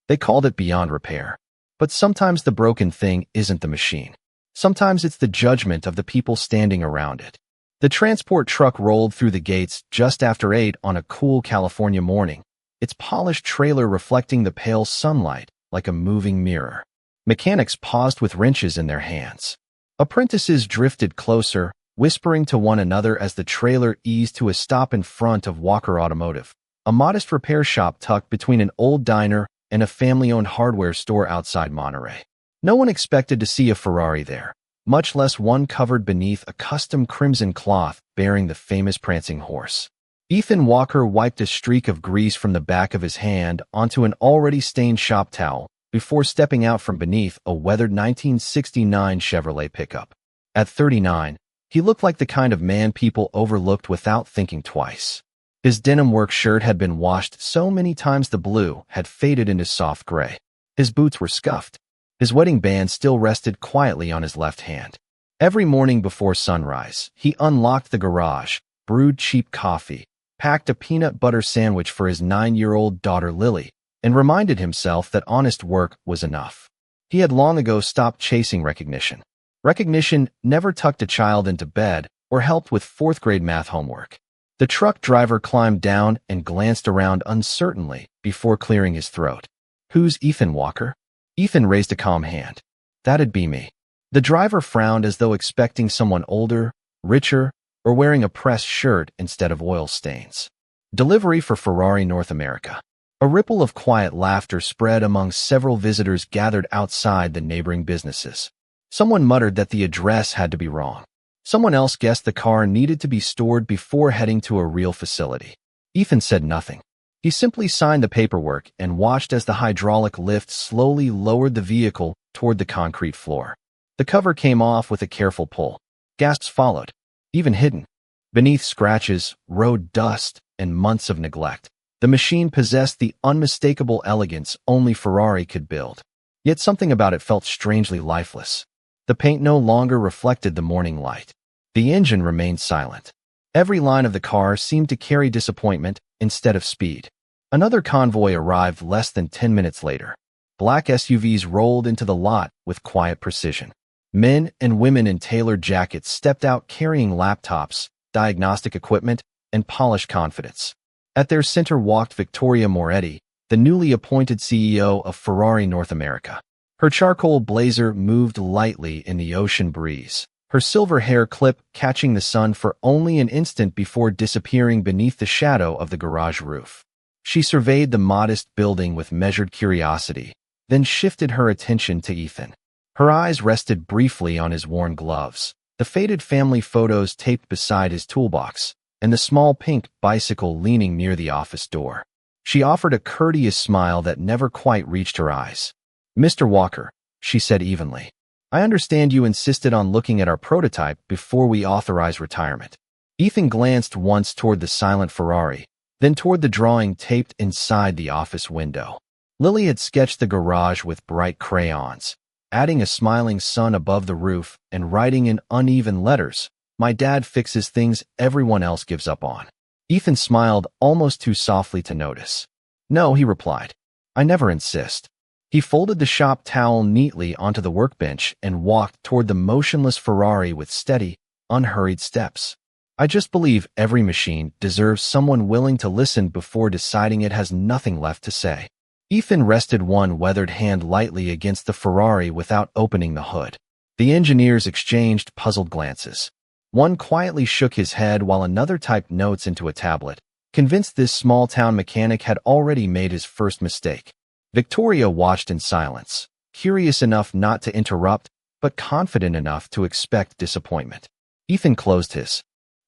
They called it beyond repair. But sometimes the broken thing isn't the machine. Sometimes it's the judgment of the people standing around it. The transport truck rolled through the gates just after 8 on a cool California morning, its polished trailer reflecting the pale sunlight like a moving mirror. Mechanics paused with wrenches in their hands. Apprentices drifted closer, whispering to one another as the trailer eased to a stop in front of Walker Automotive, a modest repair shop tucked between an old diner and a family-owned hardware store outside Monterey. No one expected to see a Ferrari there, much less one covered beneath a custom crimson cloth bearing the famous prancing horse. Ethan Walker wiped a streak of grease from the back of his hand onto an already stained shop towel before stepping out from beneath a weathered 1969 Chevrolet pickup. At 39, he looked like the kind of man people overlooked without thinking twice. His denim work shirt had been washed so many times the blue had faded into soft gray. His boots were scuffed. His wedding band still rested quietly on his left hand. Every morning before sunrise, he unlocked the garage, brewed cheap coffee, packed a peanut butter sandwich for his 9-year-old daughter Lily, and reminded himself that honest work was enough. He had long ago stopped chasing recognition. Recognition never tucked a child into bed or helped with 4th-grade math homework. The truck driver climbed down and glanced around uncertainly before clearing his throat. "Who's Ethan Walker?" Ethan raised a calm hand. "That'd be me." The driver frowned as though expecting someone older, richer, or wearing a pressed shirt instead of oil stains. "Delivery for Ferrari North America." A ripple of quiet laughter spread among several visitors gathered outside the neighboring businesses. Someone muttered that the address had to be wrong. Someone else guessed the car needed to be stored before heading to a real facility. Ethan said nothing. He simply signed the paperwork and watched as the hydraulic lift slowly lowered the vehicle toward the concrete floor. The cover came off with a careful pull. Gasps followed, even hidden. Beneath scratches, road dust, and months of neglect, the machine possessed the unmistakable elegance only Ferrari could build. Yet something about it felt strangely lifeless. The paint no longer reflected the morning light. The engine remained silent. Every line of the car seemed to carry disappointment instead of speed. Another convoy arrived less than 10 minutes later. Black SUVs rolled into the lot with quiet precision. Men and women in tailored jackets stepped out carrying laptops, diagnostic equipment, and polished confidence. At their center walked Victoria Moretti, the newly appointed CEO of Ferrari North America. Her charcoal blazer moved lightly in the ocean breeze, her silver hair clip catching the sun for only an instant before disappearing beneath the shadow of the garage roof. She surveyed the modest building with measured curiosity, then shifted her attention to Ethan. Her eyes rested briefly on his worn gloves, the faded family photos taped beside his toolbox, and the small pink bicycle leaning near the office door. She offered a courteous smile that never quite reached her eyes. "Mr. Walker," she said evenly, "I understand you insisted on looking at our prototype before we authorize retirement." Ethan glanced once toward the silent Ferrari, then toward the drawing taped inside the office window. Lily had sketched the garage with bright crayons, adding a smiling sun above the roof and writing in uneven letters, "My dad fixes things everyone else gives up on." Ethan smiled almost too softly to notice. "No," he replied. "I never insist." He folded the shop towel neatly onto the workbench and walked toward the motionless Ferrari with steady, unhurried steps. "I just believe every machine deserves someone willing to listen before deciding it has nothing left to say." Ethan rested one weathered hand lightly against the Ferrari without opening the hood. The engineers exchanged puzzled glances. One quietly shook his head while another typed notes into a tablet, convinced this small-town mechanic had already made his first mistake. Victoria watched in silence, curious enough not to interrupt, but confident enough to expect disappointment. Ethan closed his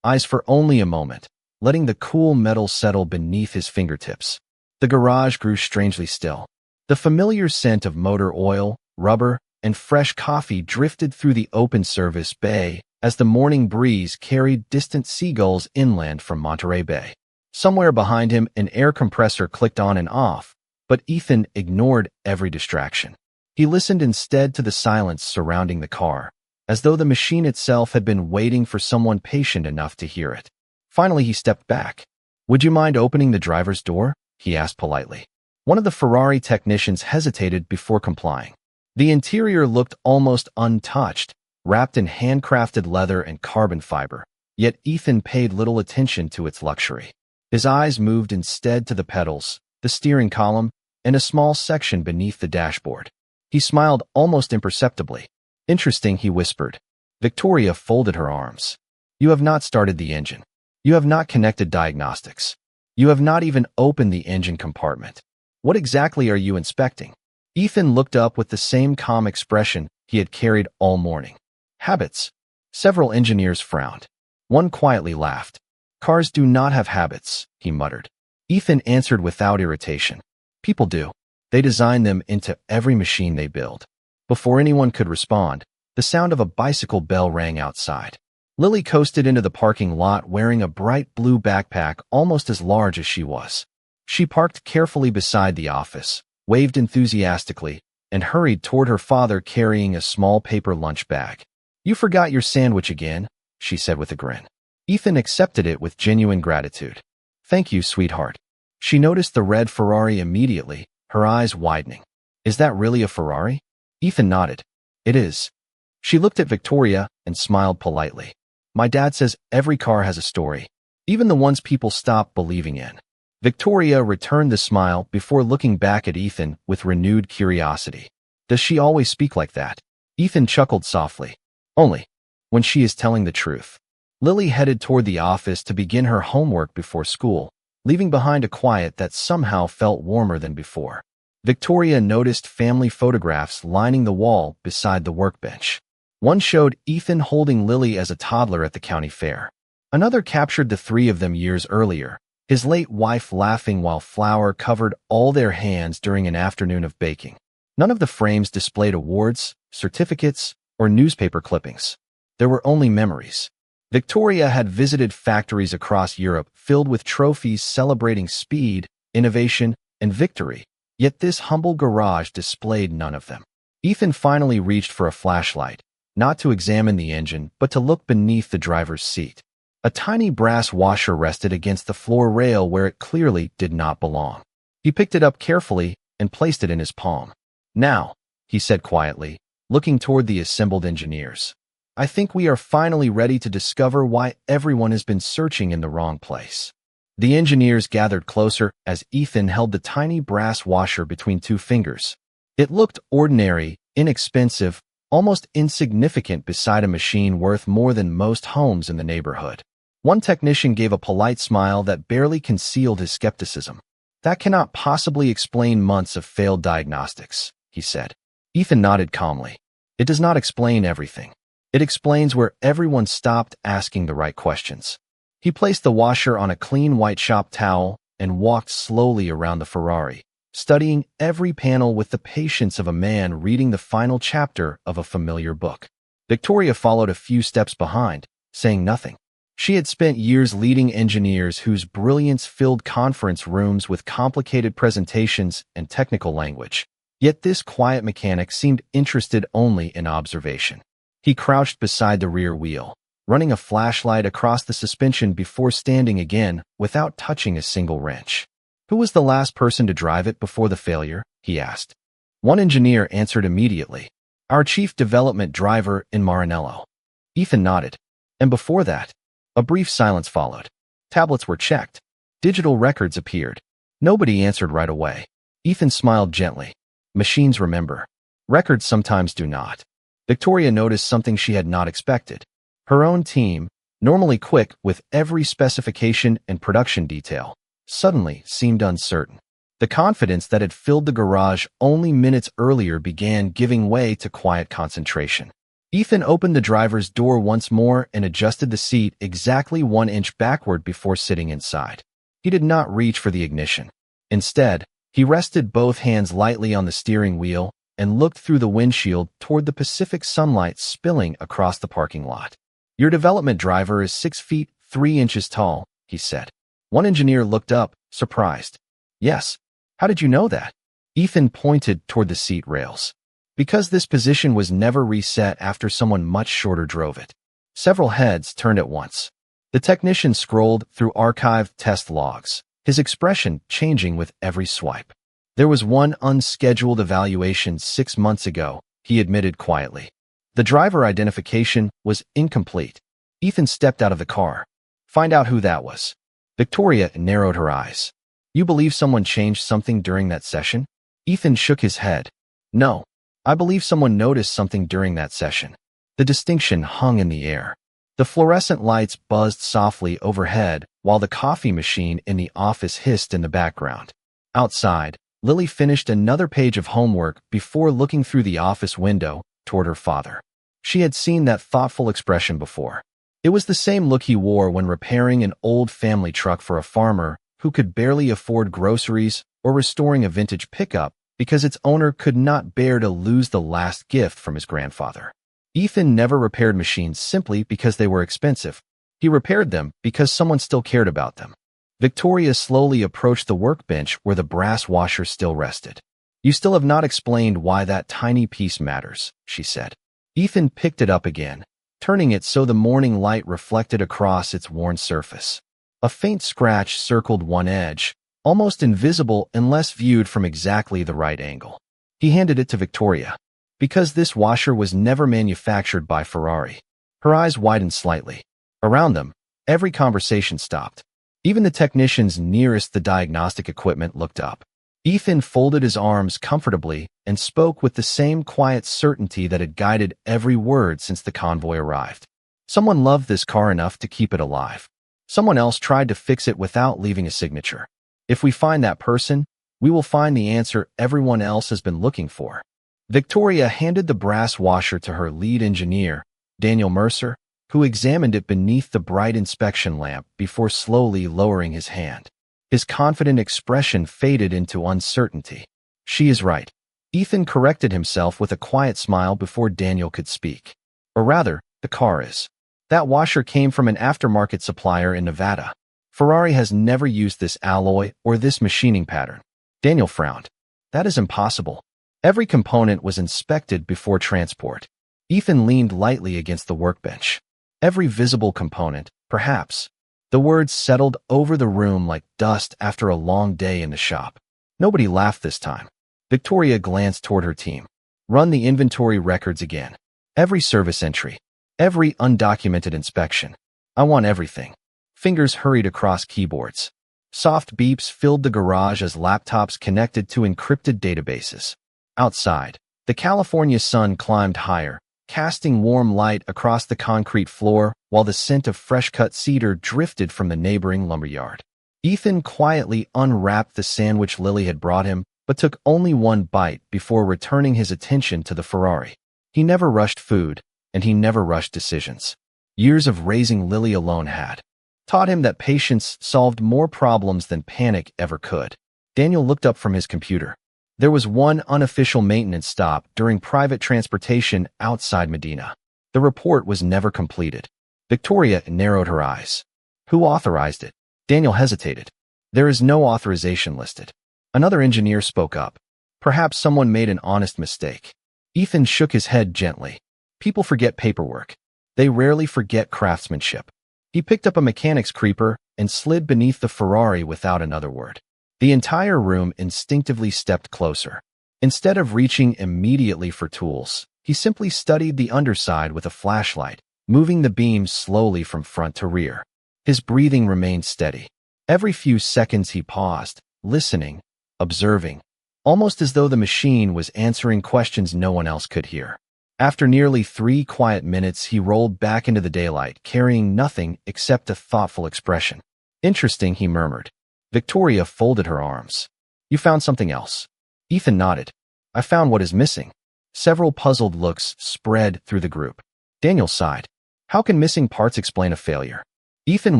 eyes for only a moment, letting the cool metal settle beneath his fingertips. The garage grew strangely still. The familiar scent of motor oil, rubber, and fresh coffee drifted through the open service bay as the morning breeze carried distant seagulls inland from Monterey Bay. Somewhere behind him, an air compressor clicked on and off, but Ethan ignored every distraction. He listened instead to the silence surrounding the car, as though the machine itself had been waiting for someone patient enough to hear it. Finally, he stepped back. "Would you mind opening the driver's door?" he asked politely. One of the Ferrari technicians hesitated before complying. The interior looked almost untouched, wrapped in handcrafted leather and carbon fiber, yet Ethan paid little attention to its luxury. His eyes moved instead to the pedals, the steering column, and a small section beneath the dashboard. He smiled almost imperceptibly. "Interesting," he whispered. Victoria folded her arms. "You have not started the engine. You have not connected diagnostics. You have not even opened the engine compartment. What exactly are you inspecting?" Ethan looked up with the same calm expression he had carried all morning. "Habits." Several engineers frowned. One quietly laughed. "Cars do not have habits," he muttered. Ethan answered without irritation. "People do. They design them into every machine they build." Before anyone could respond, the sound of a bicycle bell rang outside. Lily coasted into the parking lot wearing a bright blue backpack almost as large as she was. She parked carefully beside the office, waved enthusiastically, and hurried toward her father carrying a small paper lunch bag. "You forgot your sandwich again," she said with a grin. Ethan accepted it with genuine gratitude. "Thank you, sweetheart." She noticed the red Ferrari immediately, her eyes widening. "Is that really a Ferrari?" Ethan nodded. "It is." She looked at Victoria and smiled politely. "My dad says every car has a story, even the ones people stop believing in." Victoria returned the smile before looking back at Ethan with renewed curiosity. "Does she always speak like that?" Ethan chuckled softly. "Only when she is telling the truth." Lily headed toward the office to begin her homework before school, leaving behind a quiet that somehow felt warmer than before. Victoria noticed family photographs lining the wall beside the workbench. One showed Ethan holding Lily as a toddler at the county fair. Another captured the three of them years earlier, his late wife laughing while flour covered all their hands during an afternoon of baking. None of the frames displayed awards, certificates, or newspaper clippings. There were only memories. Victoria had visited factories across Europe filled with trophies celebrating speed, innovation, and victory, yet this humble garage displayed none of them. Ethan finally reached for a flashlight, not to examine the engine, but to look beneath the driver's seat. A tiny brass washer rested against the floor rail where it clearly did not belong. He picked it up carefully and placed it in his palm. "Now," he said quietly, looking toward the assembled engineers, "I think we are finally ready to discover why everyone has been searching in the wrong place." The engineers gathered closer as Ethan held the tiny brass washer between two fingers. It looked ordinary, inexpensive, almost insignificant beside a machine worth more than most homes in the neighborhood. One technician gave a polite smile that barely concealed his skepticism. "That cannot possibly explain months of failed diagnostics," he said. Ethan nodded calmly. "It does not explain everything. It explains where everyone stopped asking the right questions." He placed the washer on a clean white shop towel and walked slowly around the Ferrari, studying every panel with the patience of a man reading the final chapter of a familiar book. Victoria followed a few steps behind, saying nothing. She had spent years leading engineers whose brilliance filled conference rooms with complicated presentations and technical language. Yet this quiet mechanic seemed interested only in observation. He crouched beside the rear wheel, running a flashlight across the suspension before standing again without touching a single wrench. "Who was the last person to drive it before the failure?" he asked. One engineer answered immediately. "Our chief development driver in Maranello." Ethan nodded. "And before that?" A brief silence followed. Tablets were checked. Digital records appeared. Nobody answered right away. Ethan smiled gently. "Machines remember. Records sometimes do not." Victoria noticed something she had not expected. Her own team, normally quick with every specification and production detail, suddenly seemed uncertain. The confidence that had filled the garage only minutes earlier began giving way to quiet concentration. Ethan opened the driver's door once more and adjusted the seat exactly 1 inch backward before sitting inside. He did not reach for the ignition. Instead, he rested both hands lightly on the steering wheel and looked through the windshield toward the Pacific sunlight spilling across the parking lot. "Your development driver is 6 feet 3 inches tall," he said. One engineer looked up, surprised. "Yes. How did you know that?" Ethan pointed toward the seat rails. "Because this position was never reset after someone much shorter drove it." Several heads turned at once. The technician scrolled through archived test logs, his expression changing with every swipe. There was one unscheduled evaluation 6 months ago, he admitted quietly. The driver identification was incomplete. Ethan stepped out of the car. Find out who that was. Victoria narrowed her eyes. You believe someone changed something during that session? Ethan shook his head. No. I believe someone noticed something during that session. The distinction hung in the air. The fluorescent lights buzzed softly overhead while the coffee machine in the office hissed in the background. Outside, Lily finished another page of homework before looking through the office window toward her father. She had seen that thoughtful expression before. It was the same look he wore when repairing an old family truck for a farmer who could barely afford groceries or restoring a vintage pickup because its owner could not bear to lose the last gift from his grandfather. Ethan never repaired machines simply because they were expensive. He repaired them because someone still cared about them. Victoria slowly approached the workbench where the brass washer still rested. You still have not explained why that tiny piece matters, she said. Ethan picked it up again, turning it so the morning light reflected across its worn surface. A faint scratch circled one edge, almost invisible unless viewed from exactly the right angle. He handed it to Victoria. Because this washer was never manufactured by Ferrari. Her eyes widened slightly. Around them, every conversation stopped. Even the technicians nearest the diagnostic equipment looked up. Ethan folded his arms comfortably and spoke with the same quiet certainty that had guided every word since the convoy arrived. Someone loved this car enough to keep it alive. Someone else tried to fix it without leaving a signature. If we find that person, we will find the answer everyone else has been looking for. Victoria handed the brass washer to her lead engineer, Daniel Mercer, who examined it beneath the bright inspection lamp before slowly lowering his hand. His confident expression faded into uncertainty. She is right. Ethan corrected himself with a quiet smile before Daniel could speak. Or rather, the car is. That washer came from an aftermarket supplier in Nevada. Ferrari has never used this alloy or this machining pattern. Daniel frowned. That is impossible. Every component was inspected before transport. Ethan leaned lightly against the workbench. Every visible component, perhaps. The words settled over the room like dust after a long day in the shop. Nobody laughed this time. Victoria glanced toward her team. Run the inventory records again. Every service entry. Every undocumented inspection. I want everything. Fingers hurried across keyboards. Soft beeps filled the garage as laptops connected to encrypted databases. Outside, the California sun climbed higher, casting warm light across the concrete floor while the scent of fresh-cut cedar drifted from the neighboring lumberyard. Ethan quietly unwrapped the sandwich Lily had brought him, but took only one bite before returning his attention to the Ferrari. He never rushed food, and he never rushed decisions. Years of raising Lily alone had taught him that patience solved more problems than panic ever could. Daniel looked up from his computer. There was one unofficial maintenance stop during private transportation outside Medina. The report was never completed. Victoria narrowed her eyes. Who authorized it? Daniel hesitated. There is no authorization listed. Another engineer spoke up. Perhaps someone made an honest mistake. Ethan shook his head gently. People forget paperwork. They rarely forget craftsmanship. He picked up a mechanic's creeper and slid beneath the Ferrari without another word. The entire room instinctively stepped closer. Instead of reaching immediately for tools, he simply studied the underside with a flashlight, moving the beams slowly from front to rear. His breathing remained steady. Every few seconds he paused, listening, observing, almost as though the machine was answering questions no one else could hear. After nearly 3 quiet minutes, he rolled back into the daylight, carrying nothing except a thoughtful expression. Interesting, he murmured. Victoria folded her arms. You found something else. Ethan nodded. I found what is missing. Several puzzled looks spread through the group. Daniel sighed. How can missing parts explain a failure? Ethan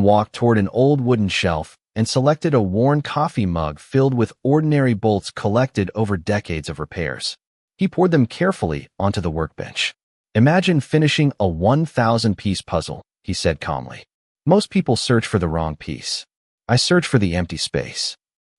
walked toward an old wooden shelf and selected a worn coffee mug filled with ordinary bolts collected over decades of repairs. He poured them carefully onto the workbench. Imagine finishing a 1,000-piece puzzle, he said calmly. Most people search for the wrong piece. I search for the empty space.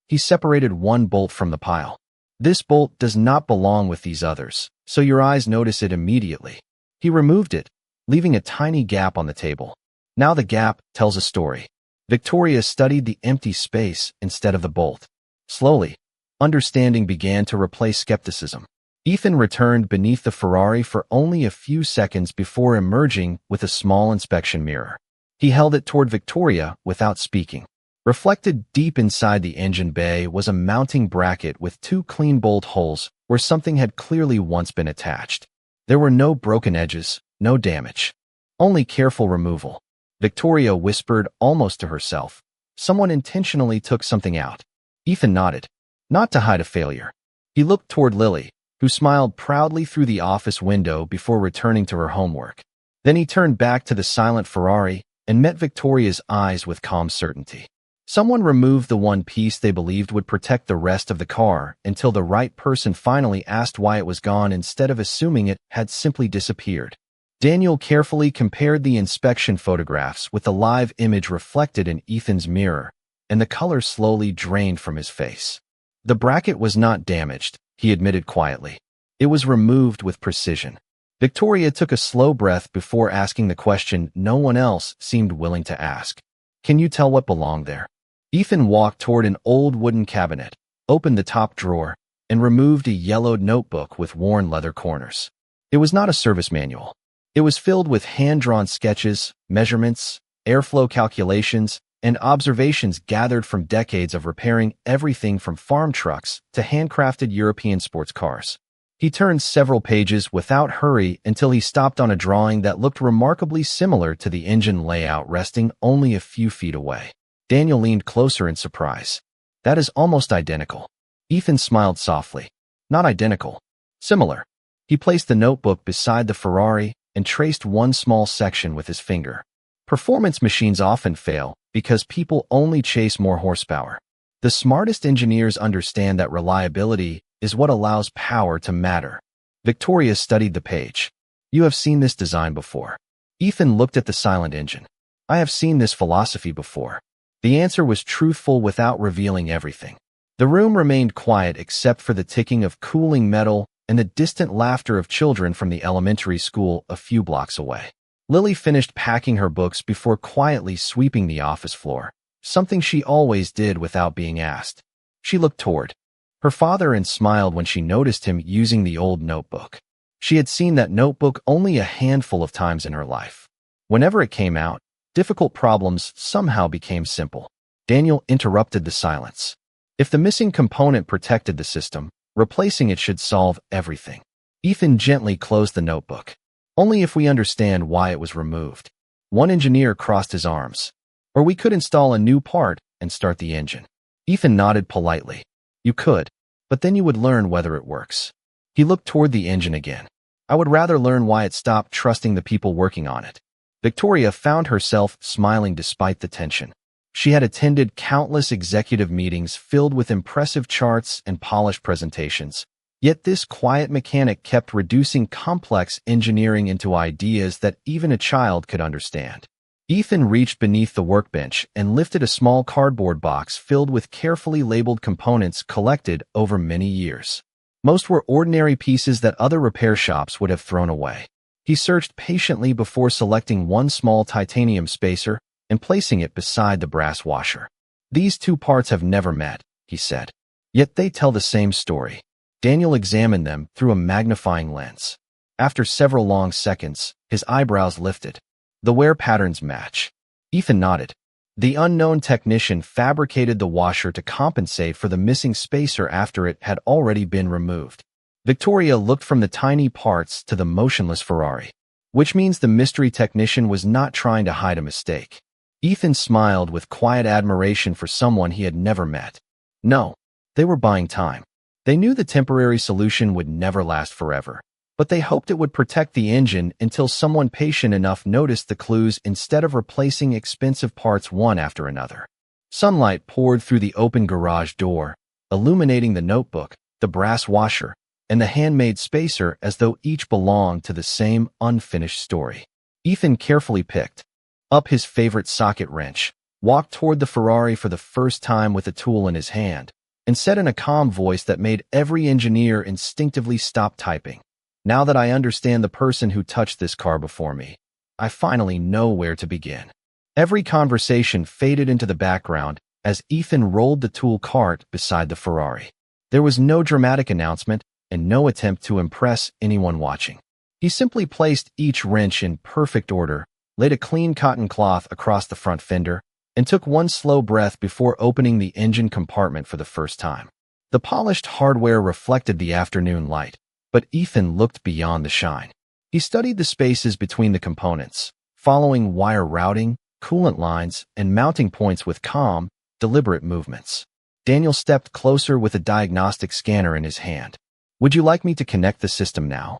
He separated one bolt from the pile. This bolt does not belong with these others, so your eyes notice it immediately. He removed it, leaving a tiny gap on the table. Now the gap tells a story. Victoria studied the empty space instead of the bolt. Slowly, Understanding began to replace skepticism. Ethan returned beneath the Ferrari for only a few seconds before emerging with a small inspection mirror. He held it toward Victoria without speaking. Reflected deep inside the engine bay was a mounting bracket with two clean bolt holes where something had clearly once been attached. There were no broken edges, no damage. Only careful removal. Victoria whispered almost to herself. Someone intentionally took something out. Ethan nodded, not to hide a failure. He looked toward Lily, who smiled proudly through the office window before returning to her homework. Then he turned back to the silent Ferrari and met Victoria's eyes with calm certainty. Someone removed the one piece they believed would protect the rest of the car until the right person finally asked why it was gone instead of assuming it had simply disappeared. Daniel carefully compared the inspection photographs with the live image reflected in Ethan's mirror, and the color slowly drained from his face. The bracket was not damaged, he admitted quietly. It was removed with precision. Victoria took a slow breath before asking the question no one else seemed willing to ask. Can you tell what belonged there? Ethan walked toward an old wooden cabinet, opened the top drawer, and removed a yellowed notebook with worn leather corners. It was not a service manual. It was filled with hand-drawn sketches, measurements, airflow calculations, and observations gathered from decades of repairing everything from farm trucks to handcrafted European sports cars. He turned several pages without hurry until he stopped on a drawing that looked remarkably similar to the engine layout resting only a few feet away. Daniel leaned closer in surprise. That is almost identical. Ethan smiled softly. Not identical. Similar. He placed the notebook beside the Ferrari and traced one small section with his finger. Performance machines often fail because people only chase more horsepower. The smartest engineers understand that reliability is what allows power to matter. Victoria studied the page. You have seen this design before. Ethan looked at the silent engine. I have seen this philosophy before. The answer was truthful without revealing everything. The room remained quiet except for the ticking of cooling metal and the distant laughter of children from the elementary school a few blocks away. Lily finished packing her books before quietly sweeping the office floor, something she always did without being asked. She looked toward her father and smiled when she noticed him using the old notebook. She had seen that notebook only a handful of times in her life. Whenever it came out, difficult problems somehow became simple. Daniel interrupted the silence. If the missing component protected the system, replacing it should solve everything. Ethan gently closed the notebook. Only if we understand why it was removed. One engineer crossed his arms. Or we could install a new part and start the engine. Ethan nodded politely. You could, but then you would learn whether it works. He looked toward the engine again. I would rather learn why it stopped trusting the people working on it. Victoria found herself smiling despite the tension. She had attended countless executive meetings filled with impressive charts and polished presentations. Yet this quiet mechanic kept reducing complex engineering into ideas that even a child could understand. Ethan reached beneath the workbench and lifted a small cardboard box filled with carefully labeled components collected over many years. Most were ordinary pieces that other repair shops would have thrown away. He searched patiently before selecting one small titanium spacer and placing it beside the brass washer. These two parts have never met, he said. Yet they tell the same story. Daniel examined them through a magnifying lens. After several long seconds, his eyebrows lifted. The wear patterns match. Ethan nodded. The unknown technician fabricated the washer to compensate for the missing spacer after it had already been removed. Victoria looked from the tiny parts to the motionless Ferrari, which means the mystery technician was not trying to hide a mistake. Ethan smiled with quiet admiration for someone he had never met. No, they were buying time. They knew the temporary solution would never last forever, but they hoped it would protect the engine until someone patient enough noticed the clues instead of replacing expensive parts one after another. Sunlight poured through the open garage door, illuminating the notebook, the brass washer, and the handmade spacer as though each belonged to the same unfinished story. Ethan carefully picked up his favorite socket wrench, walked toward the Ferrari for the first time with a tool in his hand, and said in a calm voice that made every engineer instinctively stop typing. Now that I understand the person who touched this car before me, I finally know where to begin. Every conversation faded into the background as Ethan rolled the tool cart beside the Ferrari. There was no dramatic announcement and no attempt to impress anyone watching. He simply placed each wrench in perfect order, laid a clean cotton cloth across the front fender, and took one slow breath before opening the engine compartment for the first time. The polished hardware reflected the afternoon light, but Ethan looked beyond the shine. He studied the spaces between the components, following wire routing, coolant lines, and mounting points with calm, deliberate movements. Daniel stepped closer with a diagnostic scanner in his hand. "Would you like me to connect the system now?"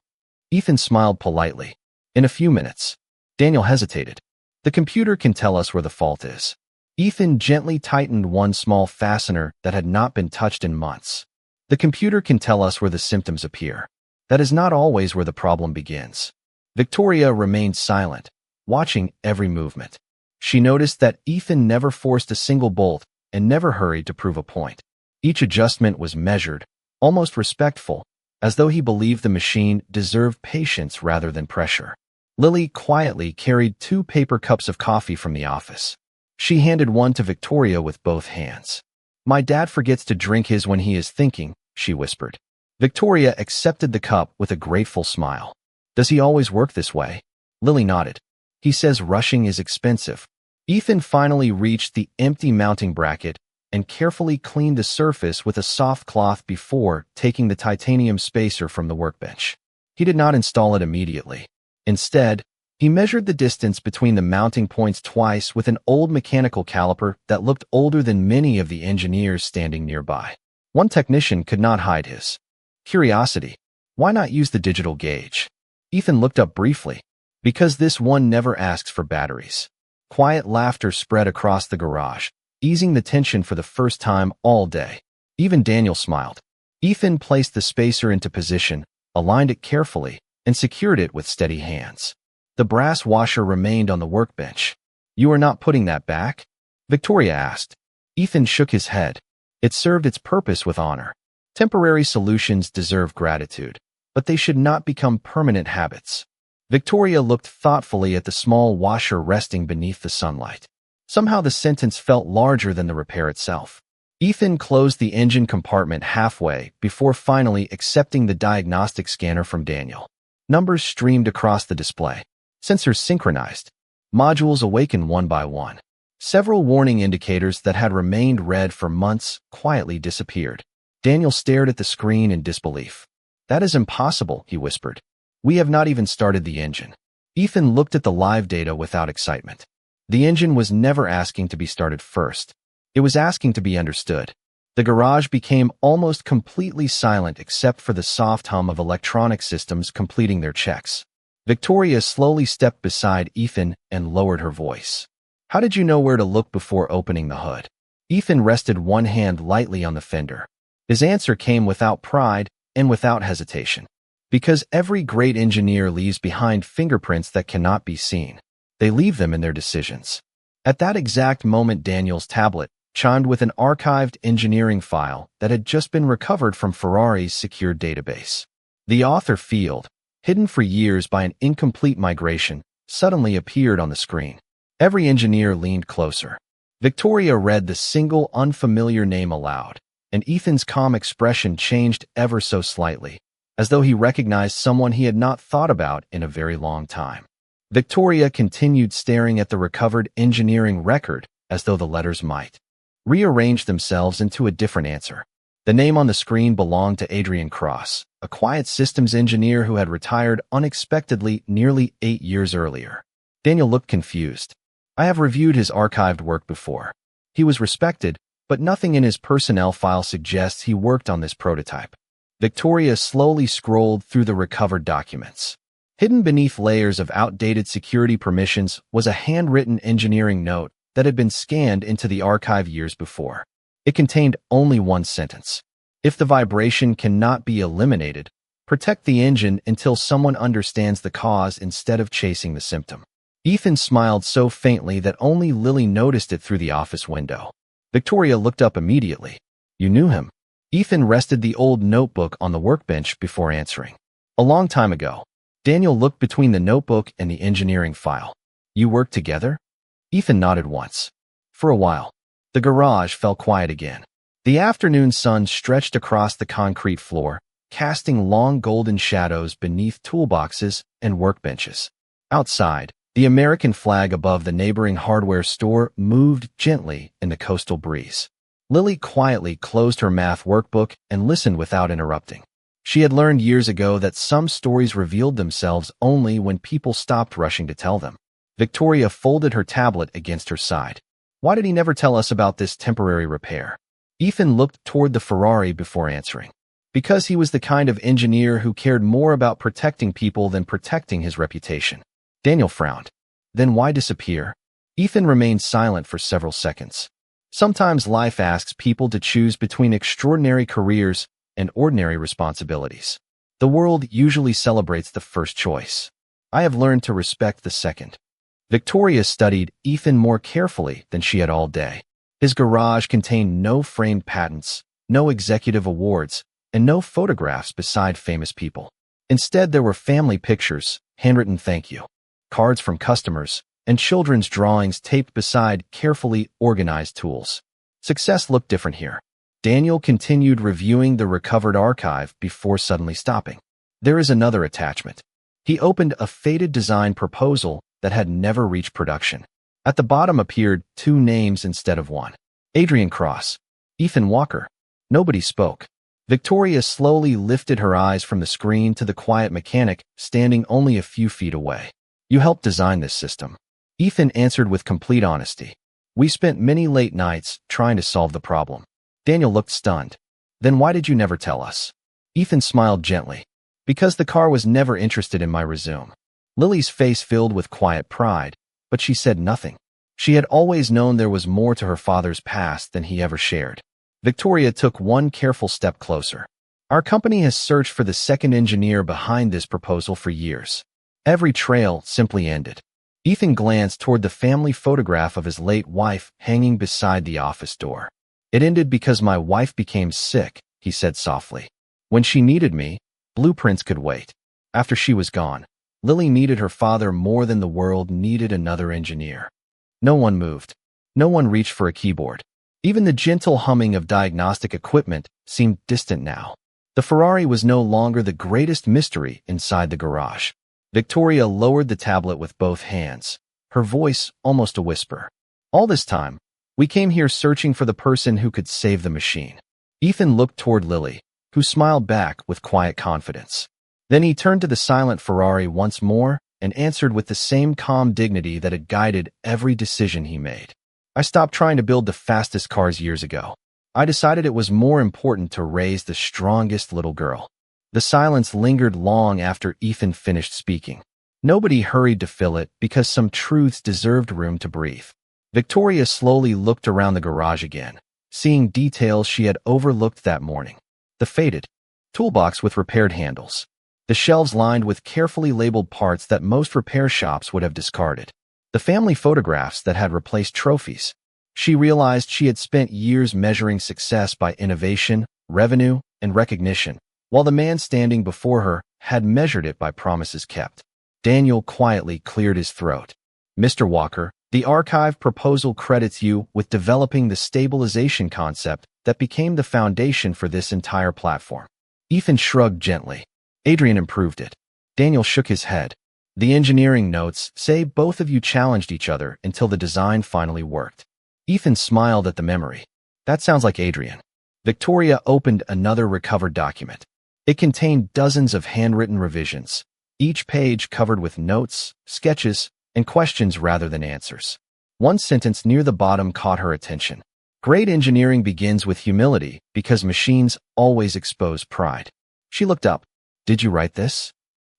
Ethan smiled politely. "In a few minutes." Daniel hesitated. "The computer can tell us where the fault is." Ethan gently tightened one small fastener that had not been touched in months. "The computer can tell us where the symptoms appear. That is not always where the problem begins." Victoria remained silent, watching every movement. She noticed that Ethan never forced a single bolt and never hurried to prove a point. Each adjustment was measured, almost respectful, as though he believed the machine deserved patience rather than pressure. Lily quietly carried 2 paper cups of coffee from the office. She handed one to Victoria with both hands. "My dad forgets to drink his when he is thinking," she whispered. Victoria accepted the cup with a grateful smile. "Does he always work this way?" Lily nodded. "He says rushing is expensive." Ethan finally reached the empty mounting bracket and carefully cleaned the surface with a soft cloth before taking the titanium spacer from the workbench. He did not install it immediately. Instead, he measured the distance between the mounting points twice with an old mechanical caliper that looked older than many of the engineers standing nearby. One technician could not hide his curiosity. Why not use the digital gauge? Ethan looked up briefly. Because this one never asks for batteries. Quiet laughter spread across the garage, easing the tension for the first time all day. Even Daniel smiled. Ethan placed the spacer into position, aligned it carefully, and secured it with steady hands. The brass washer remained on the workbench. "You are not putting that back?" Victoria asked. Ethan shook his head. It served its purpose with honor. Temporary solutions deserve gratitude, but they should not become permanent habits. Victoria looked thoughtfully at the small washer resting beneath the sunlight. Somehow the sentence felt larger than the repair itself. Ethan closed the engine compartment halfway before finally accepting the diagnostic scanner from Daniel. Numbers streamed across the display. Sensors synchronized. Modules awakened one by one. Several warning indicators that had remained red for months quietly disappeared. Daniel stared at the screen in disbelief. "That is impossible," he whispered. "We have not even started the engine." Ethan looked at the live data without excitement. The engine was never asking to be started first. It was asking to be understood. The garage became almost completely silent except for the soft hum of electronic systems completing their checks. Victoria slowly stepped beside Ethan and lowered her voice. "How did you know where to look before opening the hood?" Ethan rested one hand lightly on the fender. His answer came without pride and without hesitation. "Because every great engineer leaves behind fingerprints that cannot be seen. They leave them in their decisions." At that exact moment, Daniel's tablet chimed with an archived engineering file that had just been recovered from Ferrari's secure database. The author field, hidden for years by an incomplete migration, suddenly appeared on the screen. Every engineer leaned closer. Victoria read the single unfamiliar name aloud, and Ethan's calm expression changed ever so slightly, as though he recognized someone he had not thought about in a very long time. Victoria continued staring at the recovered engineering record as though the letters might rearrange themselves into a different answer. The name on the screen belonged to Adrian Cross, a quiet systems engineer who had retired unexpectedly nearly 8 years earlier. Daniel looked confused. "I have reviewed his archived work before. He was respected, but nothing in his personnel file suggests he worked on this prototype." Victoria slowly scrolled through the recovered documents. Hidden beneath layers of outdated security permissions was a handwritten engineering note that had been scanned into the archive years before. It contained only one sentence. "If the vibration cannot be eliminated, protect the engine until someone understands the cause instead of chasing the symptom." Ethan smiled so faintly that only Lily noticed it through the office window. Victoria looked up immediately. "You knew him?" Ethan rested the old notebook on the workbench before answering. "A long time ago." Daniel looked between the notebook and the engineering file. "You worked together?" Ethan nodded once. "For a while." The garage fell quiet again. The afternoon sun stretched across the concrete floor, casting long golden shadows beneath toolboxes and workbenches. Outside, the American flag above the neighboring hardware store moved gently in the coastal breeze. Lily quietly closed her math workbook and listened without interrupting. She had learned years ago that some stories revealed themselves only when people stopped rushing to tell them. Victoria folded her tablet against her side. Why did he never tell us about this temporary repair? Ethan looked toward the Ferrari before answering. Because he was the kind of engineer who cared more about protecting people than protecting his reputation. Daniel frowned. Then why disappear? Ethan remained silent for several seconds. Sometimes life asks people to choose between extraordinary careers and ordinary responsibilities. The world usually celebrates the first choice. I have learned to respect the second. Victoria studied Ethan more carefully than she had all day. His garage contained no framed patents, no executive awards, and no photographs beside famous people. Instead, there were family pictures, handwritten thank you, cards from customers, and children's drawings taped beside carefully organized tools. Success looked different here. Daniel continued reviewing the recovered archive before suddenly stopping. There is another attachment. He opened a faded design proposal that had never reached production. At the bottom appeared two names instead of one. Adrian Cross, Ethan Walker. Nobody spoke. Victoria slowly lifted her eyes from the screen to the quiet mechanic standing only a few feet away. You helped design this system. Ethan answered with complete honesty. We spent many late nights trying to solve the problem. Daniel looked stunned. Then why did you never tell us? Ethan smiled gently. Because the car was never interested in my resume. Lily's face filled with quiet pride, but she said nothing. She had always known there was more to her father's past than he ever shared. Victoria took one careful step closer. Our company has searched for the second engineer behind this proposal for years. Every trail simply ended. Ethan glanced toward the family photograph of his late wife hanging beside the office door. It ended because my wife became sick, he said softly. When she needed me, blueprints could wait. After she was gone, Lily needed her father more than the world needed another engineer. No one moved. No one reached for a keyboard. Even the gentle humming of diagnostic equipment seemed distant now. The Ferrari was no longer the greatest mystery inside the garage. Victoria lowered the tablet with both hands, her voice almost a whisper. All this time, we came here searching for the person who could save the machine. Ethan looked toward Lily, who smiled back with quiet confidence. Then he turned to the silent Ferrari once more and answered with the same calm dignity that had guided every decision he made. I stopped trying to build the fastest cars years ago. I decided it was more important to raise the strongest little girl. The silence lingered long after Ethan finished speaking. Nobody hurried to fill it because some truths deserved room to breathe. Victoria slowly looked around the garage again, seeing details she had overlooked that morning. The faded toolbox with repaired handles. The shelves lined with carefully labeled parts that most repair shops would have discarded. The family photographs that had replaced trophies. She realized she had spent years measuring success by innovation, revenue, and recognition, while the man standing before her had measured it by promises kept. Daniel quietly cleared his throat. Mr. Walker, the archive proposal credits you with developing the stabilization concept that became the foundation for this entire platform. Ethan shrugged gently. Adrian improved it. Daniel shook his head. The engineering notes say both of you challenged each other until the design finally worked. Ethan smiled at the memory. That sounds like Adrian. Victoria opened another recovered document. It contained dozens of handwritten revisions, each page covered with notes, sketches, and questions rather than answers. One sentence near the bottom caught her attention. Great engineering begins with humility because machines always expose pride. She looked up. Did you write this?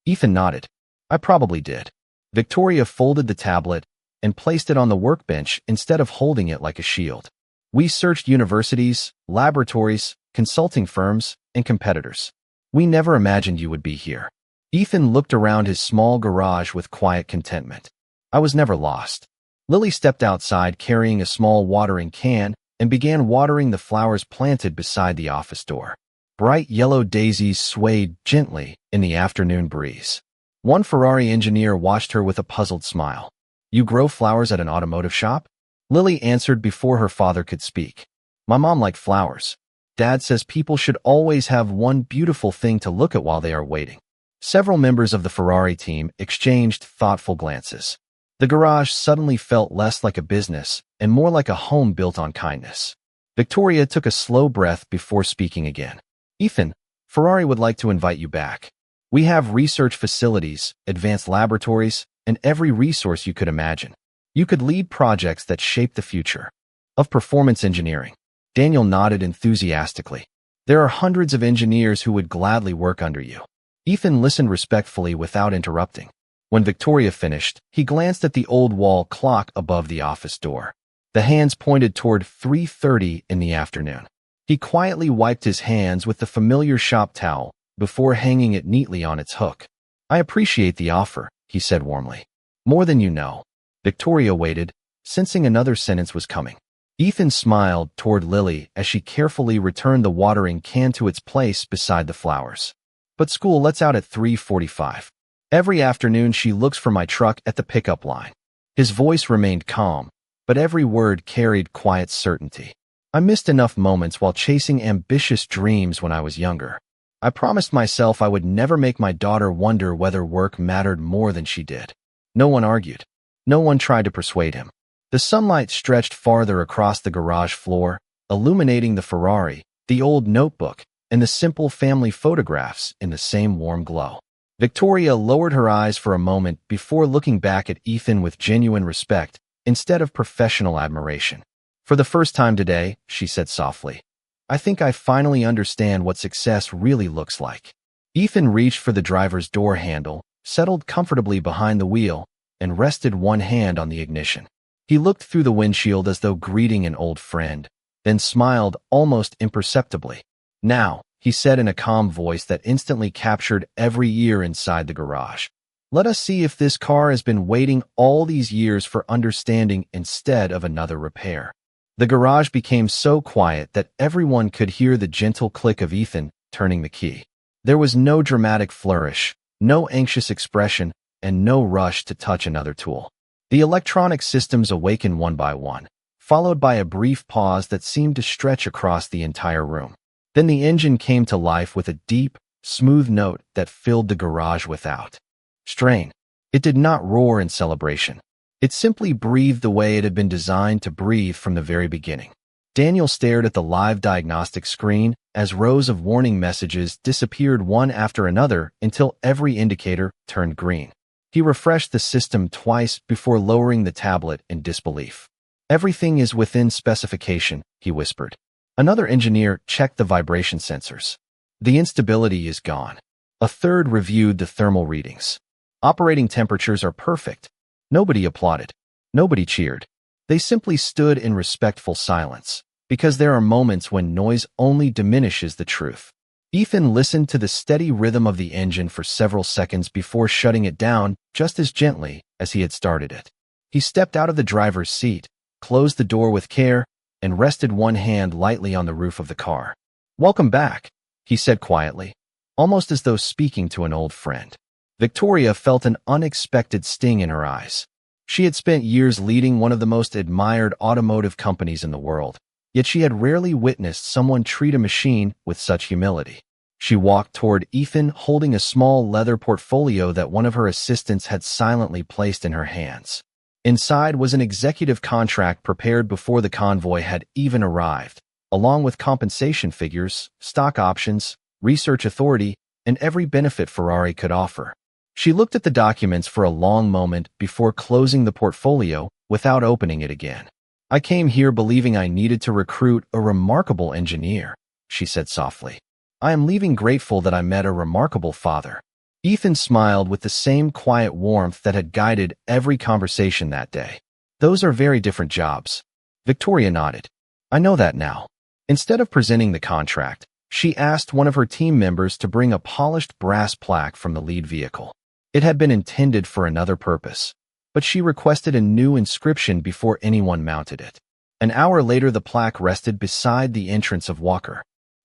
Ethan nodded. I probably did. Victoria folded the tablet and placed it on the workbench instead of holding it like a shield. We searched universities, laboratories, consulting firms, and competitors. We never imagined you would be here. Ethan looked around his small garage with quiet contentment. I was never lost. Lily stepped outside carrying a small watering can and began watering the flowers planted beside the office door. Bright yellow daisies swayed gently in the afternoon breeze. One Ferrari engineer watched her with a puzzled smile. You grow flowers at an automotive shop? Lily answered before her father could speak. My mom liked flowers. Dad says people should always have one beautiful thing to look at while they are waiting. Several members of the Ferrari team exchanged thoughtful glances. The garage suddenly felt less like a business and more like a home built on kindness. Victoria took a slow breath before speaking again. Ethan, Ferrari would like to invite you back. We have research facilities, advanced laboratories, and every resource you could imagine. You could lead projects that shape the future of performance engineering. Daniel nodded enthusiastically. There are hundreds of engineers who would gladly work under you. Ethan listened respectfully without interrupting. When Victoria finished, he glanced at the old wall clock above the office door. The hands pointed toward 3:30 in the afternoon. He quietly wiped his hands with the familiar shop towel before hanging it neatly on its hook. I appreciate the offer, he said warmly. More than you know. Victoria waited, sensing another sentence was coming. Ethan smiled toward Lily as she carefully returned the watering can to its place beside the flowers. But school lets out at 3:45. Every afternoon she looks for my truck at the pickup line. His voice remained calm, but every word carried quiet certainty. I missed enough moments while chasing ambitious dreams when I was younger. I promised myself I would never make my daughter wonder whether work mattered more than she did. No one argued. No one tried to persuade him. The sunlight stretched farther across the garage floor, illuminating the Ferrari, the old notebook, and the simple family photographs in the same warm glow. Victoria lowered her eyes for a moment before looking back at Ethan with genuine respect instead of professional admiration. For the first time today, she said softly, I think I finally understand what success really looks like. Ethan reached for the driver's door handle, settled comfortably behind the wheel, and rested one hand on the ignition. He looked through the windshield as though greeting an old friend, then smiled almost imperceptibly. Now, he said in a calm voice that instantly captured every ear inside the garage. Let us see if this car has been waiting all these years for understanding instead of another repair. The garage became so quiet that everyone could hear the gentle click of Ethan turning the key. There was no dramatic flourish, no anxious expression, and no rush to touch another tool. The electronic systems awakened one by one, followed by a brief pause that seemed to stretch across the entire room. Then the engine came to life with a deep, smooth note that filled the garage without strain. It did not roar in celebration. It simply breathed the way it had been designed to breathe from the very beginning. Daniel stared at the live diagnostic screen as rows of warning messages disappeared one after another until every indicator turned green. He refreshed the system twice before lowering the tablet in disbelief. Everything is within specification, he whispered. Another engineer checked the vibration sensors. The instability is gone. A third reviewed the thermal readings. Operating temperatures are perfect. Nobody applauded. Nobody cheered. They simply stood in respectful silence, because there are moments when noise only diminishes the truth. Ethan listened to the steady rhythm of the engine for several seconds before shutting it down just as gently as he had started it. He stepped out of the driver's seat, closed the door with care, and rested one hand lightly on the roof of the car. Welcome back, he said quietly, almost as though speaking to an old friend. Victoria felt an unexpected sting in her eyes. She had spent years leading one of the most admired automotive companies in the world, yet she had rarely witnessed someone treat a machine with such humility. She walked toward Ethan holding a small leather portfolio that one of her assistants had silently placed in her hands. Inside was an executive contract prepared before the convoy had even arrived, along with compensation figures, stock options, research authority, and every benefit Ferrari could offer. She looked at the documents for a long moment before closing the portfolio without opening it again. I came here believing I needed to recruit a remarkable engineer, she said softly. I am leaving grateful that I met a remarkable father. Ethan smiled with the same quiet warmth that had guided every conversation that day. Those are very different jobs. Victoria nodded. I know that now. Instead of presenting the contract, she asked one of her team members to bring a polished brass plaque from the lead vehicle. It had been intended for another purpose, but she requested a new inscription before anyone mounted it. An hour later, the plaque rested beside the entrance of Walker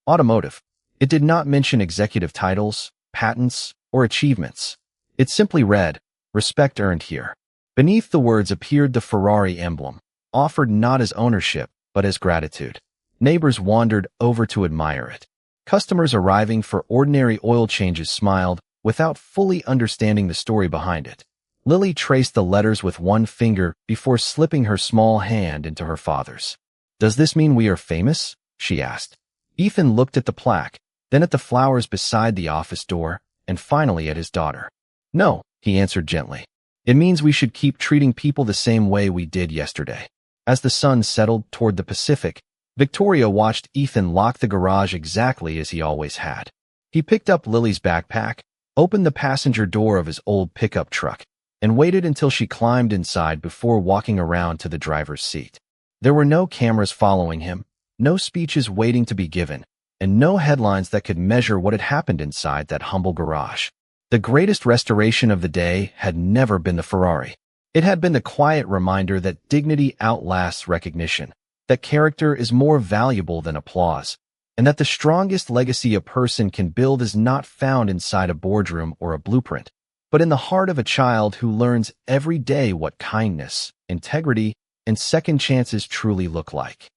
Automotive. It did not mention executive titles, patents, or achievements. It simply read, "Respect earned here." Beneath the words appeared the Ferrari emblem, offered not as ownership, but as gratitude. Neighbors wandered over to admire it. Customers arriving for ordinary oil changes smiled without fully understanding the story behind it. Lily traced the letters with one finger before slipping her small hand into her father's. "Does this mean we are famous?" she asked. Ethan looked at the plaque, then at the flowers beside the office door, and finally at his daughter. "No," he answered gently. "It means we should keep treating people the same way we did yesterday." As the sun settled toward the Pacific, Victoria watched Ethan lock the garage exactly as he always had. He picked up Lily's backpack, opened the passenger door of his old pickup truck, and waited until she climbed inside before walking around to the driver's seat. There were no cameras following him, no speeches waiting to be given, and no headlines that could measure what had happened inside that humble garage. The greatest restoration of the day had never been the Ferrari. It had been the quiet reminder that dignity outlasts recognition, that character is more valuable than applause, and that the strongest legacy a person can build is not found inside a boardroom or a blueprint, but in the heart of a child who learns every day what kindness, integrity, and second chances truly look like.